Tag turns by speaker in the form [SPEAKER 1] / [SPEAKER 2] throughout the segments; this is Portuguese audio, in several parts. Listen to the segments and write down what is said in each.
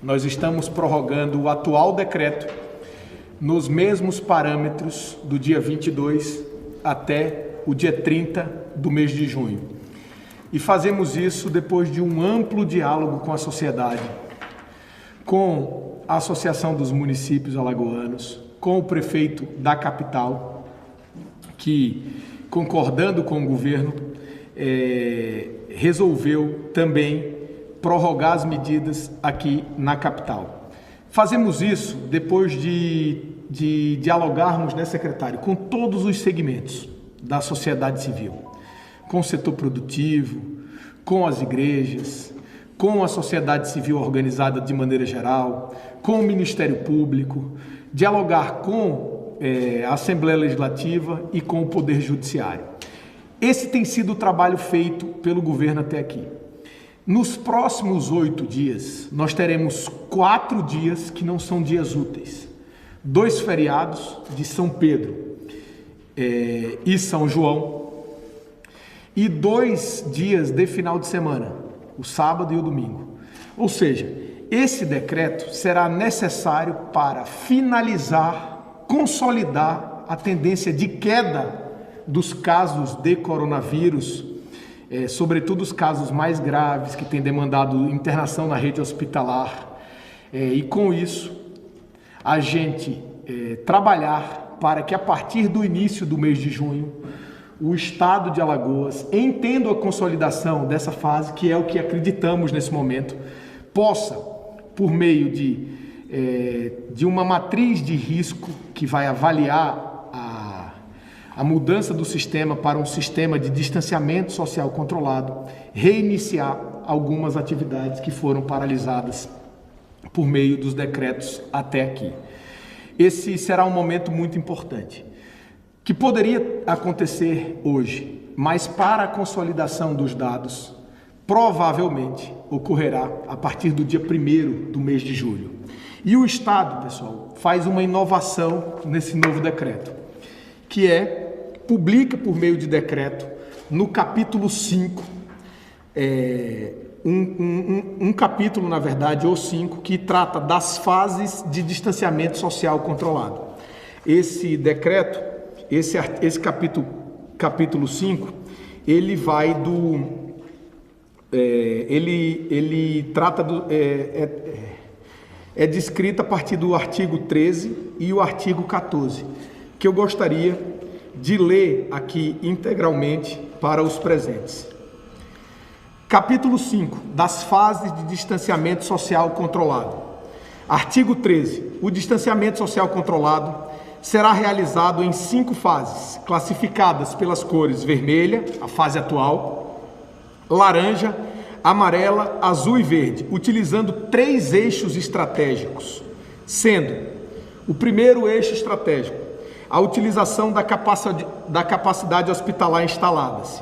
[SPEAKER 1] nós estamos prorrogando o atual decreto nos mesmos parâmetros do dia 22 até o dia 30 do mês de junho. E fazemos isso depois de um amplo diálogo com a sociedade, com a Associação dos Municípios Alagoanos, com o prefeito da capital, que, concordando com o governo, resolveu também prorrogar as medidas aqui na capital. Fazemos isso depois de dialogarmos, né, secretário, com todos os segmentos da sociedade civil, com o setor produtivo, com as igrejas, com a sociedade civil organizada de maneira geral, com o Ministério Público, dialogar com a Assembleia Legislativa e com o Poder Judiciário. Esse tem sido o trabalho feito pelo governo até aqui. Nos próximos 8 dias, nós teremos 4 dias que não são dias úteis. 2 feriados de São Pedro e São João e 2 dias de final de semana, o sábado e o domingo. Ou seja, esse decreto será necessário para finalizar, consolidar a tendência de queda dos casos de coronavírus, sobretudo os casos mais graves que têm demandado internação na rede hospitalar, e com isso a gente trabalhar para que a partir do início do mês de junho o estado de Alagoas, entendendo a consolidação dessa fase, que é o que acreditamos nesse momento, possa, por meio de uma matriz de risco que vai avaliar a mudança do sistema para um sistema de distanciamento social controlado, reiniciar algumas atividades que foram paralisadas por meio dos decretos até aqui. Esse será um momento muito importante, que poderia acontecer hoje, mas para a consolidação dos dados, provavelmente ocorrerá a partir do dia 1º do mês de julho. E o Estado, pessoal, faz uma inovação nesse novo decreto, que publica por meio de decreto, no capítulo 5, um capítulo, na verdade, ou 5, que trata das fases de distanciamento social controlado. Esse decreto, esse capítulo 5, ele vai ele trata é descrito a partir do artigo 13 e o artigo 14, que eu gostaria de ler aqui integralmente para os presentes. Capítulo 5, das fases de distanciamento social controlado. Artigo 13. O distanciamento social controlado será realizado em 5 fases, classificadas pelas cores vermelha, a fase atual, laranja, amarela, azul e verde, utilizando 3 eixos estratégicos, sendo o primeiro eixo estratégico a utilização da capacidade hospitalar instalada-se.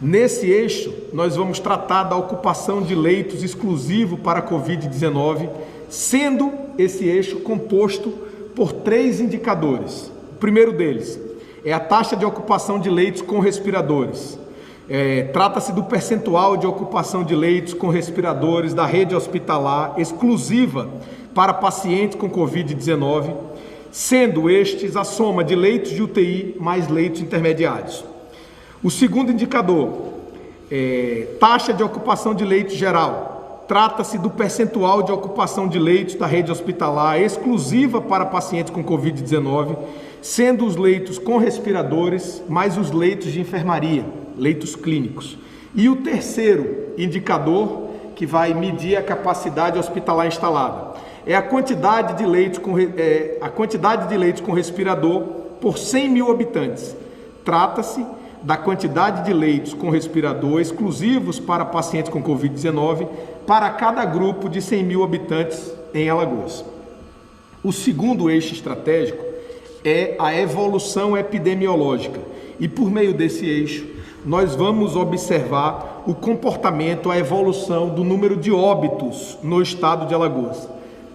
[SPEAKER 1] Nesse eixo, nós vamos tratar da ocupação de leitos exclusivo para a Covid-19, sendo esse eixo composto por 3 indicadores. O primeiro deles é a taxa de ocupação de leitos com respiradores. Trata-se do percentual de ocupação de leitos com respiradores da rede hospitalar exclusiva para pacientes com Covid-19, sendo estes a soma de leitos de UTI mais leitos intermediários. O segundo indicador é taxa de ocupação de leitos geral. Trata-se do percentual de ocupação de leitos da rede hospitalar exclusiva para pacientes com Covid-19, sendo os leitos com respiradores mais os leitos de enfermaria, leitos clínicos. E o terceiro indicador, que vai medir a capacidade hospitalar instalada, é a quantidade de leitos com respirador por 100 mil habitantes. Trata-se da quantidade de leitos com respirador exclusivos para pacientes com Covid-19 para cada grupo de 100 mil habitantes em Alagoas. O segundo eixo estratégico é a evolução epidemiológica e, por meio desse eixo, nós vamos observar o comportamento, a evolução do número de óbitos no estado de Alagoas,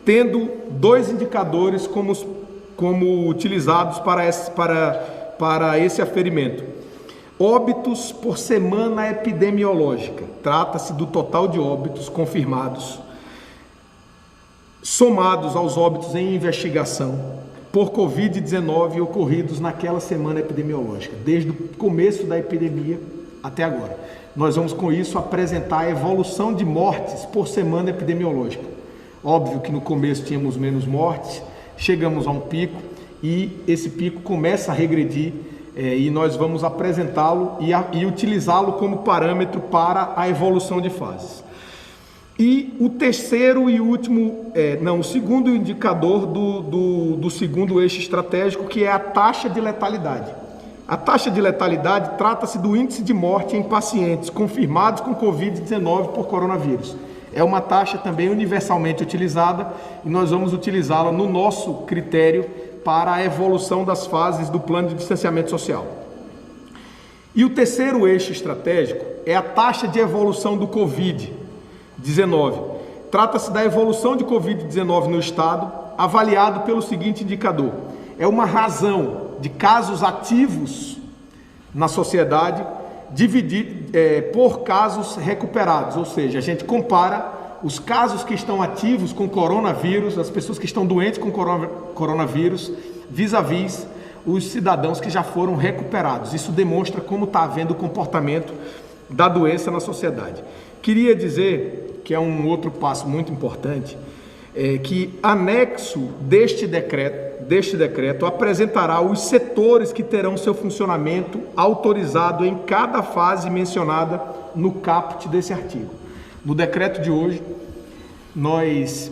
[SPEAKER 1] tendo 2 indicadores como utilizados para esse aferimento. Óbitos por semana epidemiológica. Trata-se do total de óbitos confirmados somados aos óbitos em investigação por Covid-19 ocorridos naquela semana epidemiológica, desde o começo da epidemia até agora. Nós vamos, com isso, apresentar a evolução de mortes por semana epidemiológica. Óbvio que no começo tínhamos menos mortes, chegamos a um pico e esse pico começa a regredir e nós vamos apresentá-lo e utilizá-lo como parâmetro para a evolução de fases. E o terceiro e último, o segundo indicador do segundo eixo estratégico, que é a taxa de letalidade. A taxa de letalidade trata-se do índice de morte em pacientes confirmados com Covid-19 por coronavírus. É uma taxa também universalmente utilizada e nós vamos utilizá-la no nosso critério para a evolução das fases do plano de distanciamento social. E o terceiro eixo estratégico é a taxa de evolução do Covid-19. Trata-se da evolução de Covid-19 no estado, avaliado pelo seguinte indicador: é uma razão de casos ativos na sociedade dividido por casos recuperados, ou seja, a gente compara os casos que estão ativos com coronavírus, as pessoas que estão doentes com coronavírus, vis-à-vis os cidadãos que já foram recuperados. Isso demonstra como está havendo o comportamento da doença na sociedade. Queria dizer que é um outro passo muito importante, que anexo deste decreto apresentará os setores que terão seu funcionamento autorizado em cada fase mencionada no caput desse artigo. No decreto de hoje, nós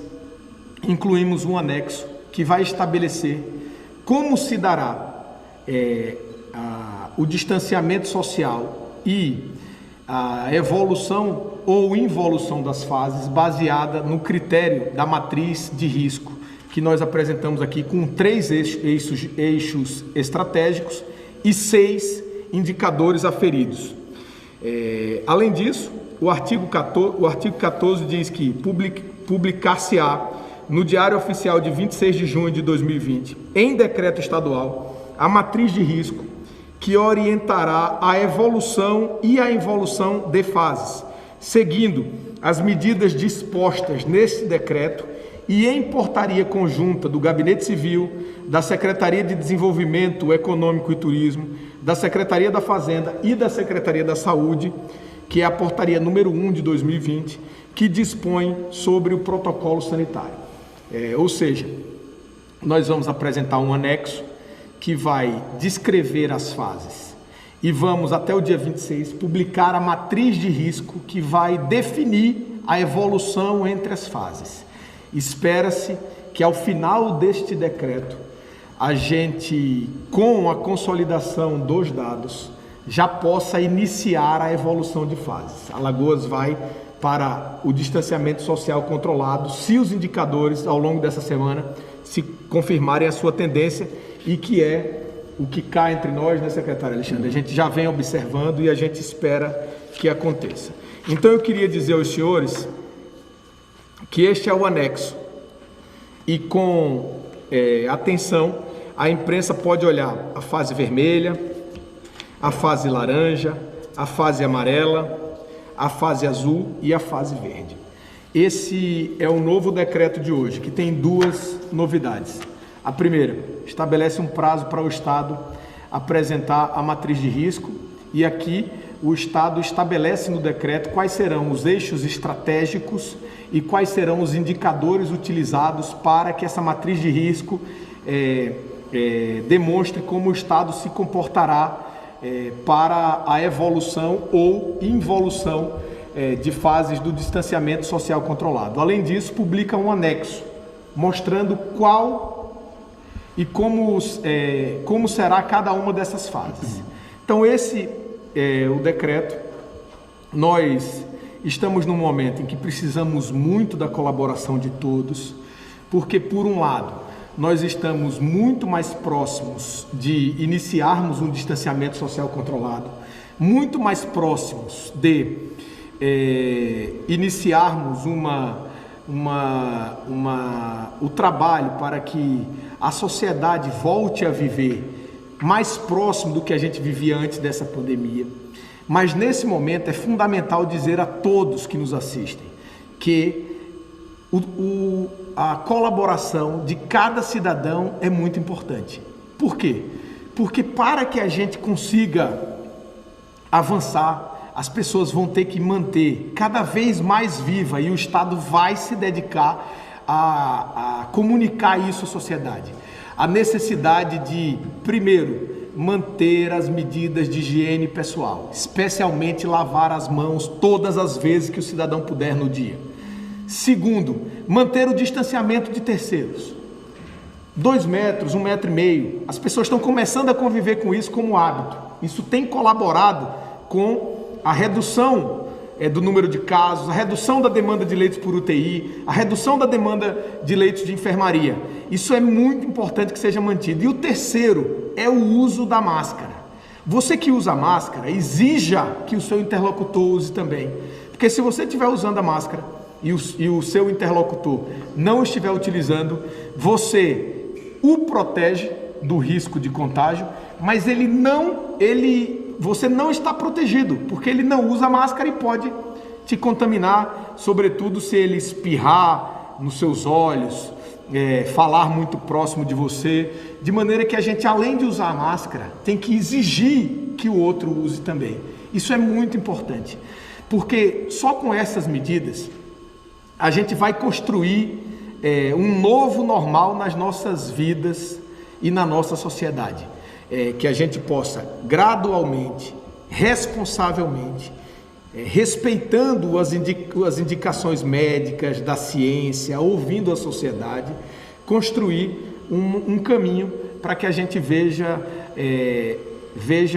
[SPEAKER 1] incluímos um anexo que vai estabelecer como se dará o distanciamento social e a evolução ou involução das fases baseada no critério da matriz de risco, que nós apresentamos aqui com 3 eixos estratégicos e 6 indicadores aferidos. Além disso, o artigo 14 diz que publicar-se-á no Diário Oficial de 26 de junho de 2020, em decreto estadual, a matriz de risco que orientará a evolução e a involução de fases, seguindo as medidas dispostas nesse decreto e em portaria conjunta do Gabinete Civil, da Secretaria de Desenvolvimento Econômico e Turismo, da Secretaria da Fazenda e da Secretaria da Saúde, que é a portaria número 1 de 2020, que dispõe sobre o protocolo sanitário. Ou seja, nós vamos apresentar um anexo que vai descrever as fases e vamos, até o dia 26, publicar a matriz de risco que vai definir a evolução entre as fases. Espera-se que ao final deste decreto, a gente, com a consolidação dos dados, já possa iniciar a evolução de fases. Alagoas vai para o distanciamento social controlado, se os indicadores ao longo dessa semana se confirmarem a sua tendência, e que é o que cá entre nós, né, secretário Alexandre? A gente já vem observando e a gente espera que aconteça. Então eu queria dizer aos senhores que este é o anexo e com atenção a imprensa pode olhar a fase vermelha, a fase laranja, a fase amarela, a fase azul e a fase verde. Esse é o novo decreto de hoje, que tem 2 novidades. A primeira, estabelece um prazo para o Estado apresentar a matriz de risco e aqui o Estado estabelece no decreto quais serão os eixos estratégicos e quais serão os indicadores utilizados para que essa matriz de risco demonstre como o Estado se comportará para a evolução ou involução de fases do distanciamento social controlado. Além disso, publica um anexo mostrando qual e como será cada uma dessas fases. Então esse é o decreto. Nós estamos num momento em que precisamos muito da colaboração de todos, porque por um lado nós estamos muito mais próximos de iniciarmos um distanciamento social controlado, muito mais próximos de iniciarmos o trabalho para que a sociedade volte a viver mais próximo do que a gente vivia antes dessa pandemia. Mas nesse momento é fundamental dizer a todos que nos assistem que a colaboração de cada cidadão é muito importante. Por quê? Porque para que a gente consiga avançar, as pessoas vão ter que manter cada vez mais viva e o Estado vai se dedicar a comunicar isso à sociedade. A necessidade de, primeiro, manter as medidas de higiene pessoal, especialmente lavar as mãos todas as vezes que o cidadão puder no dia. Segundo, manter o distanciamento de terceiros. 2 metros, 1,5 metro. As pessoas estão começando a conviver com isso como hábito. Isso tem colaborado com a redução do número de casos, a redução da demanda de leitos por UTI, a redução da demanda de leitos de enfermaria. Isso é muito importante que seja mantido. E o terceiro é o uso da máscara. Você que usa máscara, exija que o seu interlocutor use também. Porque se você estiver usando a máscara e o seu interlocutor não estiver utilizando, você o protege do risco de contágio, mas você não está protegido, porque ele não usa máscara e pode te contaminar, sobretudo se ele espirrar nos seus olhos, falar muito próximo de você, de maneira que a gente, além de usar a máscara, tem que exigir que o outro use também. Isso é muito importante, porque só com essas medidas a gente vai construir um novo normal nas nossas vidas e na nossa sociedade. Que a gente possa gradualmente, responsavelmente, respeitando as indicações médicas da ciência, ouvindo a sociedade, construir um caminho para que a gente veja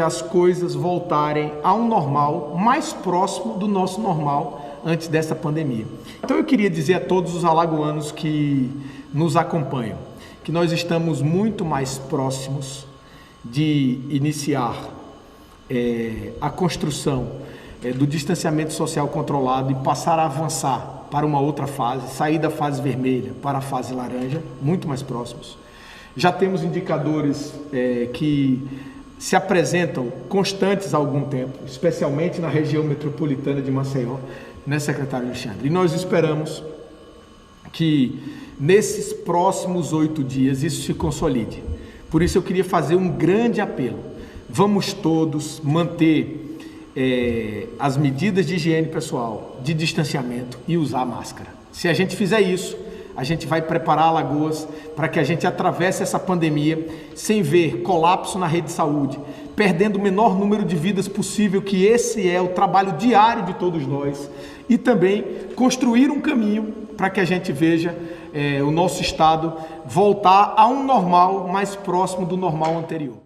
[SPEAKER 1] as coisas voltarem a um normal mais próximo do nosso normal antes dessa pandemia. Então eu queria dizer a todos os alagoanos que nos acompanham que nós estamos muito mais próximos de iniciar a construção do distanciamento social controlado e passar a avançar para uma outra fase, sair da fase vermelha para a fase laranja, muito mais próximos. Já temos indicadores que se apresentam constantes há algum tempo, especialmente na região metropolitana de Maceió, né, secretário Alexandre? E nós esperamos que nesses próximos 8 dias isso se consolide. Por isso eu queria fazer um grande apelo. Vamos todos manter as medidas de higiene pessoal, de distanciamento e usar máscara. Se a gente fizer isso, a gente vai preparar Alagoas para que a gente atravesse essa pandemia sem ver colapso na rede de saúde, perdendo o menor número de vidas possível, que esse é o trabalho diário de todos nós, e também construir um caminho para que a gente veja o nosso estado voltar a um normal mais próximo do normal anterior.